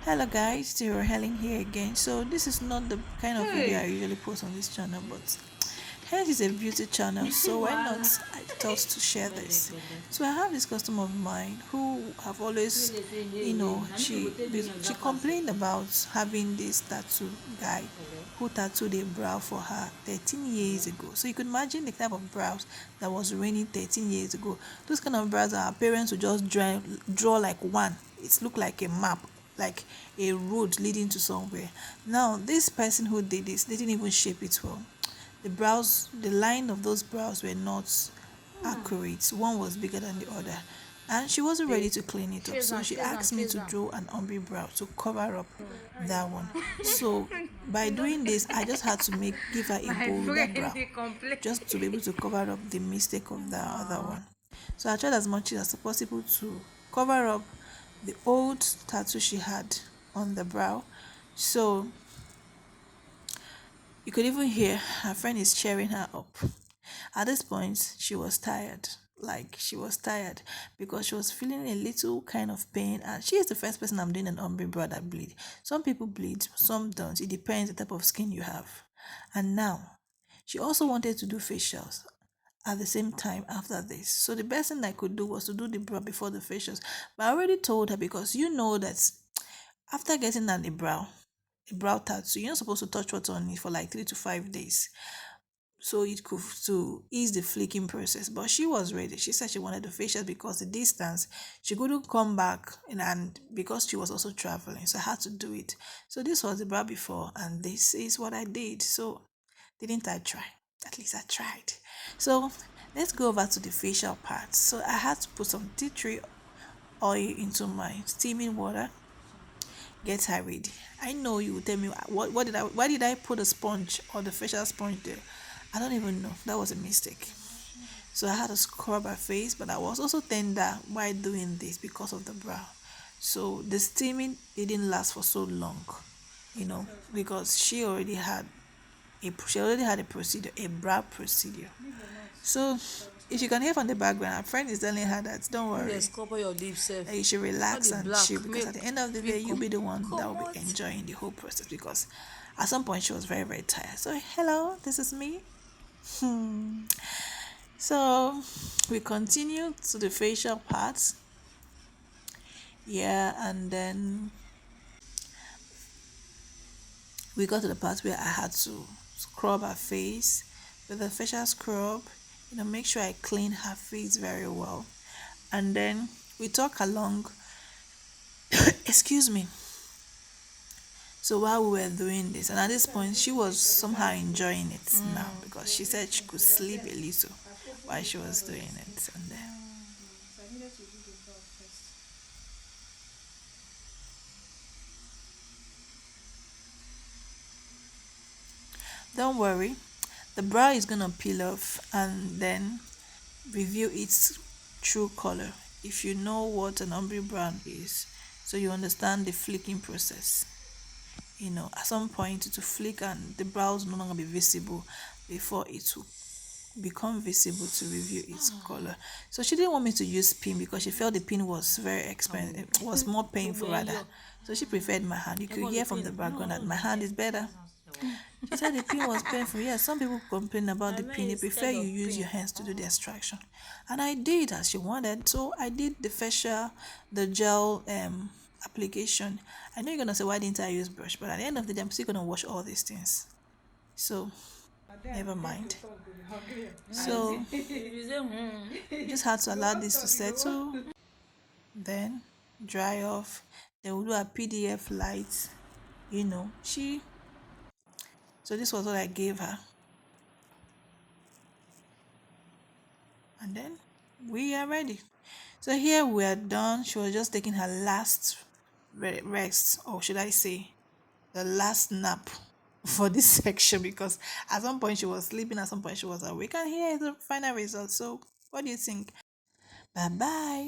Hello guys, still Helen here again. So this is not the kind of video I usually post on this channel, but hence is a beauty channel, so why not I thought to share this. So I have this customer of mine who have always, she complained about having this tattoo guy who tattooed a brow for her 13 years ago. So you could imagine the type of brows that was raining 13 years ago. Those kind of brows our parents would just draw like one. It looked like a map, like a road leading to somewhere. Now, this person who did this, they didn't even shape it well. The line of those brows were not accurate. One was bigger than the other. And she wasn't ready to clean it up. So she asked me to draw an ombre brow to cover up that one. So by doing this, I just had to give her a bolder brow just to be able to cover up the mistake of the other one. So I tried as much as possible to cover up the old tattoo she had on the brow. So you could even hear her friend is cheering her up. At this point, she was tired. Like, she was tired because she was feeling a little kind of pain, and she is the first person I'm doing an ombre brow that bleed. Some people bleed, some don't. It depends the type of skin you have. And now she also wanted to do facials at the same time after this. So the best thing I could do was to do the brow before the facials. But I already told her, because you know that after getting on a brow tattoo, you're not supposed to touch what's on it for like 3 to 5 days. So it could to ease the fleeking process. But she was ready. She said she wanted the facial because the distance she couldn't come back, and because she was also traveling. So I had to do it. So this was the brow before, and this is what I did. So didn't I try? At least I tried. So let's go over to the facial part. So I had to put some tea tree oil into my steaming water. Get her ready. I know you will tell me why did I put a sponge or the facial sponge there? I don't even know. That was a mistake. So I had to scrub her face, but I was also tender while doing this because of the brow. So the steaming didn't last for so long, because she already had a procedure, a brow procedure. So if you can hear from the background, her friend is telling her that don't worry, Yes, cover your lips, that you should relax and chill, because at the end of the day, you'll be the one that will be enjoying the whole process, because at some point she was very, very tired. So hello, this is me. So we continue to the facial parts. Yeah, and then we got to the part where I had to scrub her face with a facial scrub, make sure I clean her face very well. And then we talk along, excuse me. So while we were doing this, and at this point, she was somehow enjoying it now, because she said she could sleep a little while she was doing it. And then, don't worry, the brow is gonna peel off and then reveal its true color. If you know what an ombre brow is, so you understand the flicking process. At some point it will flick and the brows no longer be visible before it will become visible to reveal its color. So she didn't want me to use pin because she felt the pin was very expensive, it was more painful rather. So she preferred my hand. You could hear from the background that my hand is better. She said the pin was painful. Yes, some people complain about the pin. They prefer you use your hands to do the extraction. And I did as she wanted. So I did the gel application. I know you're gonna say, why didn't I use brush? But at the end of the day, I'm still gonna wash all these things. So never mind. So just had to allow this to settle, then dry off. Then we'll do a PDF light. She so this was what I gave her. And then we are ready. So here we are done. She was just taking her last rest, or should I say the last nap for this section, because at some point she was sleeping, at some point she was awake, and here is the final result. So what do you think? Bye bye.